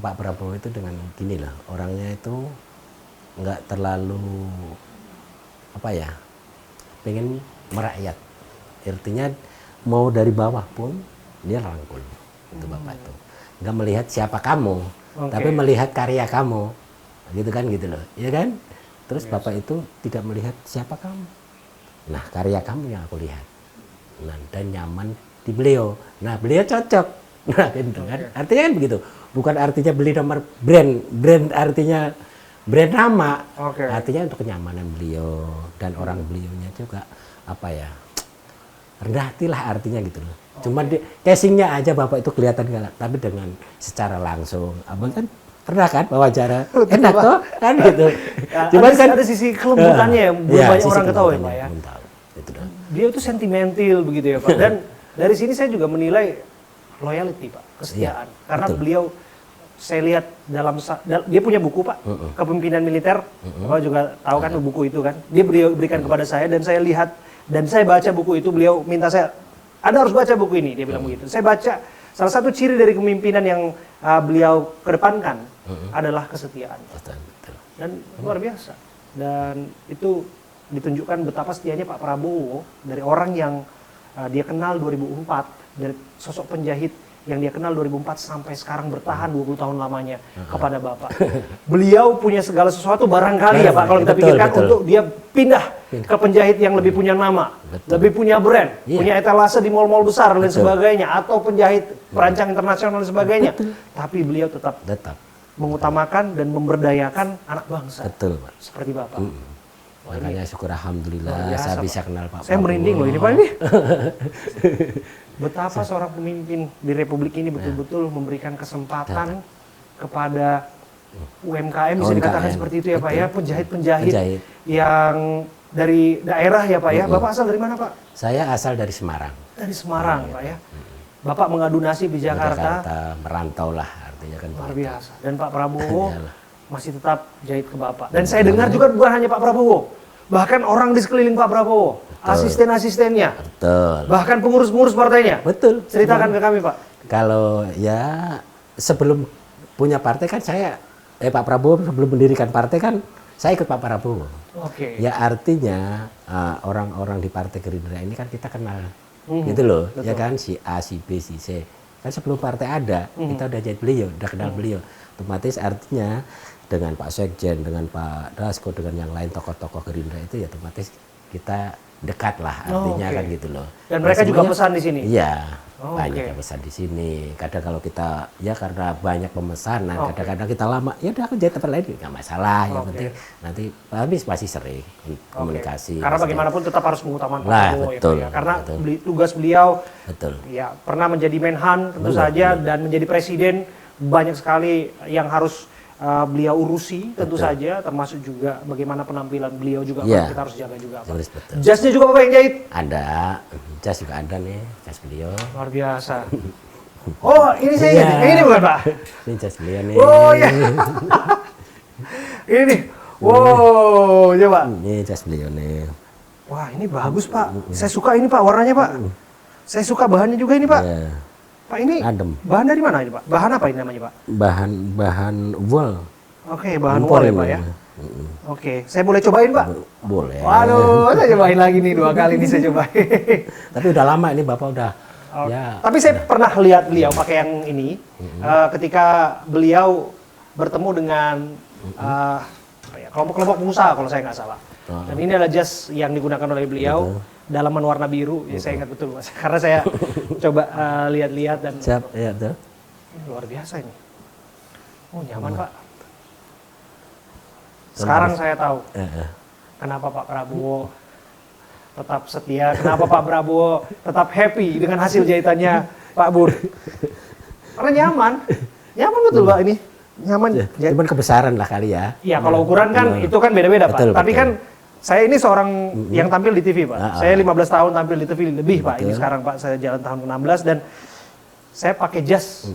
Pak Prabowo itu dengan gini lah, orangnya itu nggak terlalu apa ya, pengen merakyat. Artinya mau dari bawah pun dia rangkul. Itu Bapak itu. Nggak melihat siapa kamu, tapi melihat karya kamu. Gitu kan gitu loh. Iya kan? Terus Bapak itu tidak melihat siapa kamu. Nah, karya kamu yang aku lihat. Nah, dan nyaman di beliau. Nah, beliau cocok. Nah, gitu kan. Artinya kan begitu. Bukan artinya beli nomor brand artinya brand nama. Artinya untuk kenyamanan beliau dan orang beliaunya juga apa ya? Rendah hati lah artinya gitu loh. Cuma casingnya aja Bapak itu kelihatan galak, tapi dengan secara langsung. Abang kan pernah kan wawancara enak toh kan gitu. Ya, Cuma kan ada sisi kelembutannya yang belum banyak orang ketahui Pak ya. Itu Dia itu sentimental begitu ya Pak. Dan dari sini saya juga menilai loyalty Pak, kesetiaan. Karena beliau saya lihat dia punya buku Pak, Kepemimpinan Militer. Bapak juga tahu kan buku itu kan. Dia berikan kepada saya dan saya lihat dan saya baca buku itu. Beliau minta saya harus baca buku ini, dia bilang begitu. Saya baca salah satu ciri dari kepemimpinan yang beliau kedepankan adalah kesetiaan. Dan luar biasa. Dan itu ditunjukkan betapa setianya Pak Prabowo dari orang yang dia kenal 2004, dari sosok penjahit yang dia kenal 2004 sampai sekarang bertahan 20 tahun lamanya kepada Bapak. Beliau punya segala sesuatu barangkali ya Pak, kalau kita pikirkan untuk dia pindah ke penjahit yang lebih punya nama, lebih punya brand, punya etalase di mal-mal besar dan sebagainya, atau penjahit perancang internasional dan sebagainya. Tapi beliau tetap mengutamakan dan memberdayakan anak bangsa. Pak. Seperti Bapak. Makanya syukur alhamdulillah saya bisa kenal Pak. Saya merinding loh ini Pak ini. Betapa seorang pemimpin di Republik ini betul-betul memberikan kesempatan kepada UMKM, bisa dikatakan seperti itu ya Pak ya, penjahit-penjahit yang dari daerah ya Pak ya. Bapak asal dari mana Pak? Saya asal dari Semarang. Dari Semarang Pak ya. Bapak mengadu nasib di Jakarta. Merantau lah artinya kan. Luar biasa. Dan Pak Prabowo masih tetap jahit ke Bapak. Dan saya dengar juga bukan hanya Pak Prabowo, bahkan orang di sekeliling Pak Prabowo, asisten-asistennya, bahkan pengurus-pengurus partainya. Betul. Ceritakan ke kami Pak. Kalau ya sebelum punya partai kan Pak Prabowo sebelum mendirikan partai kan saya ikut Pak Prabowo. Ya artinya orang-orang di Partai Gerindra ini kan kita kenal, gitu loh. Ya kan si A, si B, si C. Kan sebelum partai ada kita udah jahit beliau, udah kenal beliau. Otomatis artinya dengan Pak Sekjen, dengan Pak Dasko, dengan yang lain tokoh-tokoh Gerindra itu ya otomatis kita dekat lah artinya kan gitu loh. Dan mereka juga pesan di sini? Iya, banyak yang pesan di sini. Kadang kalau kita ya karena banyak pemesanan, kadang-kadang kita lama, ya udah aku jahit tempat lain nggak masalah. Yang penting nanti habis pasti sering komunikasi. Karena bagaimanapun tetap harus mengutamakan Pak Prabowo betul, ya, karena tugas beliau ya pernah menjadi Menhan tentu saja dan menjadi presiden, banyak sekali yang harus beliau urusi tentu saja, termasuk juga bagaimana penampilan beliau juga kita harus jaga juga Pak. Jasnya juga Bapak yang jahit? Ada, jas juga ada nih, jas beliau. Luar biasa. Oh ini saya ini bukan Pak? Ini jas beliau nih. Oh iya. Ini nih. Wow, coba. Ini jas beliau nih. Wah ini bagus Pak. Saya suka ini Pak warnanya Pak. Saya suka bahannya juga ini Pak. Pak ini adem. Bahan dari mana ini Pak? Bahan apa ini namanya Pak? Bahan wool. Bahan wool ya Pak ya. Saya boleh cobain Pak? Boleh. Waduh, saya cobain lagi nih 2 kali nih saya cobain. Tapi udah lama ini Bapak udah. Ya. Tapi saya pernah lihat beliau pakai yang ini ketika beliau bertemu dengan kelompok-kelompok pengusaha kalau saya nggak salah. Dan ini adalah jas yang digunakan oleh beliau. Dalaman warna biru, ya saya ingat betul Mas. Karena saya coba lihat-lihat dan luar biasa ini. Oh nyaman Pak. Sekarang saya tahu kenapa Pak Prabowo tetap setia, kenapa Pak Prabowo tetap happy dengan hasil jahitannya Pak Bur. Karena nyaman betul Pak ini, nyaman. Cuman kebesaran lah kali ya. Iya kalau ukuran kan itu kan beda-beda Pak. Tapi kan saya ini seorang yang tampil di TV Pak. Saya 15 tahun tampil di TV lebih Pak. Ini sekarang Pak saya jalan tahun ke-16 dan saya pakai jas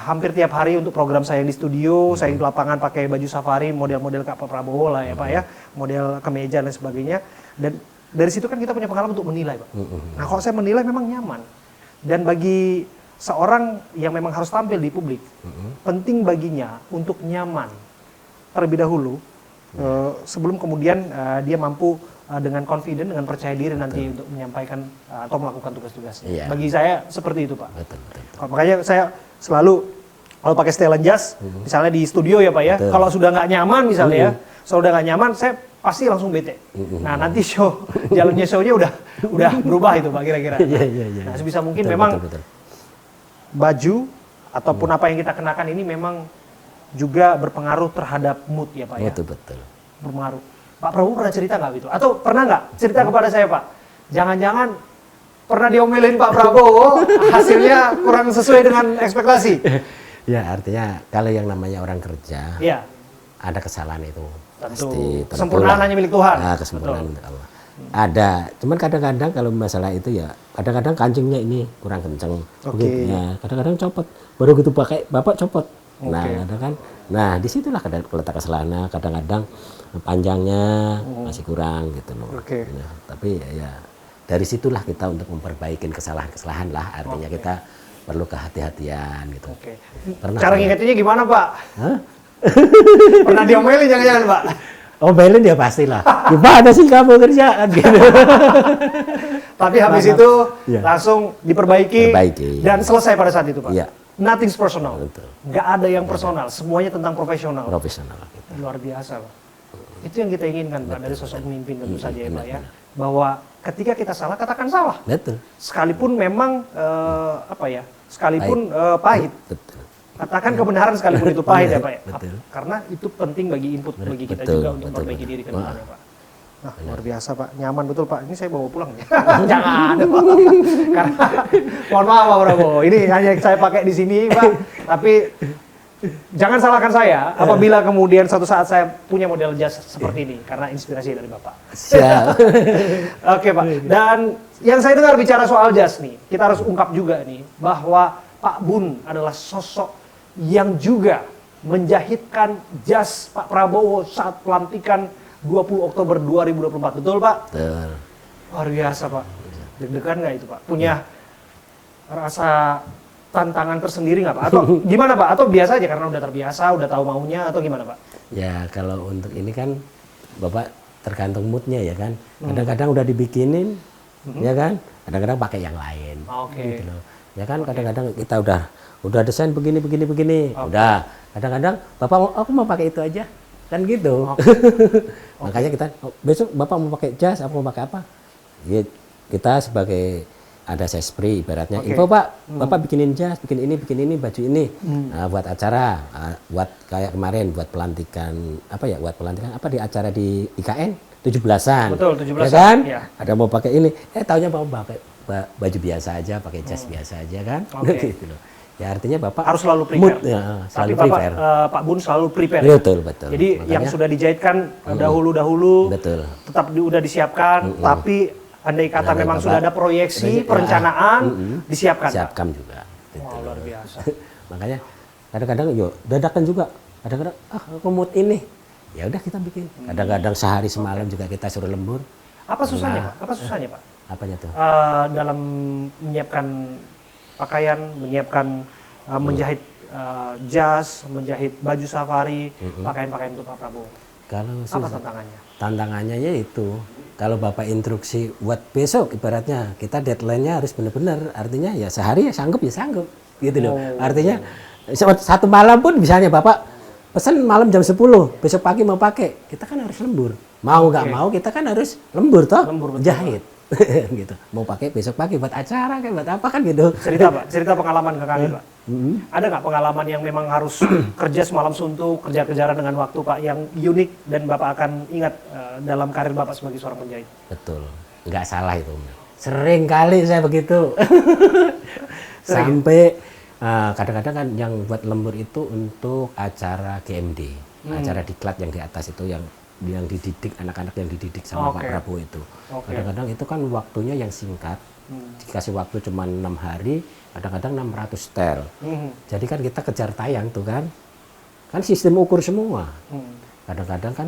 hampir tiap hari untuk program saya di studio. Saya di lapangan pakai baju safari model-model Pak Prabowo lah ya Pak ya. Model kemeja dan sebagainya. Dan dari situ kan kita punya pengalaman untuk menilai Pak. Nah kalau saya menilai memang nyaman. Dan bagi seorang yang memang harus tampil di publik, penting baginya untuk nyaman terlebih dahulu, sebelum kemudian dia mampu dengan confident, dengan percaya diri nanti untuk menyampaikan atau melakukan tugas-tugasnya. Iya. Bagi saya seperti itu, Pak. Betul, betul. Makanya saya selalu kalau pakai setelan jas, misalnya di studio ya Pak ya, Betul. kalau sudah nggak nyaman misalnya ya, sudah nggak nyaman, saya pasti langsung bete. Nah nanti jalannya show-nya udah berubah itu Pak kira-kira. Iya, iya, iya. Nah sebisa mungkin Betul, memang betul, betul. baju ataupun apa yang kita kenakan ini memang juga berpengaruh terhadap mood ya Pak ya. Betul, betul. Berpengaruh. Pak Prabowo pernah cerita nggak gitu? Atau pernah nggak cerita kepada saya Pak? Jangan-jangan pernah diomelin Pak Prabowo, hasilnya kurang sesuai dengan ekspektasi. Ya artinya kalau yang namanya orang kerja, Iya. ada kesalahan itu. Tentu. Pasti. Kesempurnaan hanya milik Tuhan. Nah, kesempurnaan milik Allah. Ada, cuman kadang-kadang kalau masalah itu ya, kadang-kadang kancingnya ini kurang kenceng. Oke. Ya, kadang-kadang copot. Baru gitu pakai, bapak copot. Nah, Oke. kadang kan. Nah, disitulah letak kesalahannya. Kadang-kadang panjangnya masih kurang gitu loh. Oke. Nah, tapi ya dari situlah kita untuk memperbaiki kesalahan-kesalahan lah. Artinya kita perlu kehati-hatian gitu. Oke. Pernah Cara saya- ngingetinnya gimana Pak? Hah? Pernah diomelin jangan-jangan Pak? Oh, belin ya pastilah. Gimana sih kamu kerjaan gitu. Tapi habis itu Iya. langsung diperbaiki Perbaiki. dan selesai pada saat itu Pak. Iya. Nothing's personal. Betul. Nggak ada yang personal, semuanya tentang profesional. Profesional gitu. Luar biasa Pak. Itu yang kita inginkan Pak dari sosok pemimpin tentu saja ya Pak ya. Bahwa ketika kita salah, katakan salah. Betul. Sekalipun memang sekalipun pahit. Betul. Katakan kebenaran sekalipun itu pahit ya Pak ya. Betul. Karena itu penting bagi input bagi kita Betul, juga untuk betul, memperbaiki betul. diri ke depannya Pak. Nah, luar biasa Pak. Nyaman betul Pak. Ini saya bawa pulang ya. Jangan Pak. Karena mohon maaf Pak Prabowo. Ini hanya saya pakai di sini Pak. Tapi jangan salahkan saya apabila kemudian suatu saat saya punya model jas seperti ini karena inspirasi dari Bapak. Siap. Oke Pak. Dan yang saya dengar bicara soal jas nih, kita harus ungkap juga nih bahwa Pak Bun adalah sosok yang juga menjahitkan jas Pak Prabowo saat pelantikan 20 Oktober 2024. Betul Pak? Betul. Luar biasa Pak. Deg-degan nggak itu Pak? Punya rasa tantangan tersendiri nggak Pak? Atau gimana Pak? Atau biasa aja karena udah terbiasa, udah tahu maunya atau gimana Pak? Ya kalau untuk ini kan Bapak tergantung moodnya ya kan. Kadang-kadang udah dibikinin, ya kan. Kadang-kadang pakai yang lain. Oke. Gitu loh. Ya kan kadang-kadang kita udah desain begini. Udah. Kadang-kadang Bapak aku mau pakai itu aja. Kan gitu. Makanya kita besok Bapak mau pakai jas, aku mau pakai apa? Ya, kita sebagai ada sespri ibaratnya. Oke. Info Pak, Bapak bikinin jas, bikin ini, baju ini. Nah, buat acara, buat kayak kemarin buat pelantikan buat pelantikan di acara di IKN 17-an. Betul, 17-an, Ya kan? iya. Ada mau pakai ini, taunya mau pakai baju biasa aja, pakai jas biasa aja kan. Oke. Gitu loh. Ya artinya Bapak Harus selalu prepare. mood, ya, Tapi selalu Bapak, prepare. Pak Bun selalu prepare. Betul. Jadi Makanya- yang sudah dijahitkan dahulu-dahulu Betul. tetap udah disiapkan, tapi andai kata Andai memang kata- sudah ada proyeksi, Ya, perencanaan, disiapkan. Pak. Siapkan juga. Gitu Wah, luar loh. biasa. Makanya kadang-kadang dadakan juga. Kadang-kadang aku mood ini. Ya udah kita bikin. Kadang-kadang sehari semalam juga kita suruh lembur. Apa susahnya Pak? Apa susahnya Pak? Apanya tuh? Dalam menyiapkan pakaian, menyiapkan menjahit jas, menjahit baju safari, pakaian-pakaian untuk Pak Prabowo. Kalau Apa susah, tantangannya? tantangannya yaitu kalau Bapak instruksi buat besok ibaratnya kita deadline-nya harus benar-benar, artinya ya sehari ya sanggup gitu loh. Artinya satu malam pun misalnya Bapak pesan malam jam 10, besok pagi mau pakai, kita kan harus lembur. Mau nggak mau kita kan harus lembur toh, Lembur, betul. jahit. Gitu. Mau pakai besok pagi buat acara kayak buat apa kan gitu. Cerita Pak, cerita pengalaman ke kami Pak. Ada nggak pengalaman yang memang harus kerja semalam suntuk, kerja-kejaran dengan waktu Pak yang unik dan Bapak akan ingat dalam karir Bapak sebagai seorang penjahit? Betul, nggak salah itu. Sering kali saya begitu. Sampai kadang-kadang kan yang buat lembur itu untuk acara GMD, acara diklat yang di atas itu yang dididik anak-anak yang dididik sama Pak Oke. Prabowo itu. Oke. Kadang-kadang itu kan waktunya yang singkat, dikasih waktu cuma 6 hari, kadang-kadang 600 tel. Jadi kan kita kejar tayang tuh kan sistem ukur semua. Kadang-kadang kan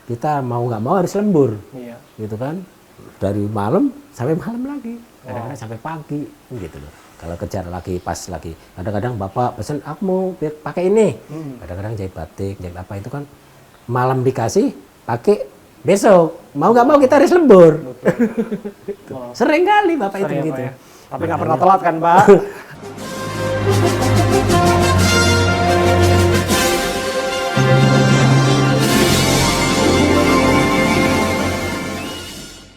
kita mau nggak mau harus lembur, Iya. gitu kan, dari malam sampai malam lagi, kadang-kadang sampai pagi, gitu loh. Kalau kerja lagi pas lagi, kadang-kadang bapak pesen aku mau pakai ini, kadang-kadang jahit batik, jahit apa itu kan malam dikasih pakai besok mau nggak mau kita harus lembur. Sering kali bapak itu Sering ya, gitu. Pak, ya. Tapi nggak pernah telat kan Pak?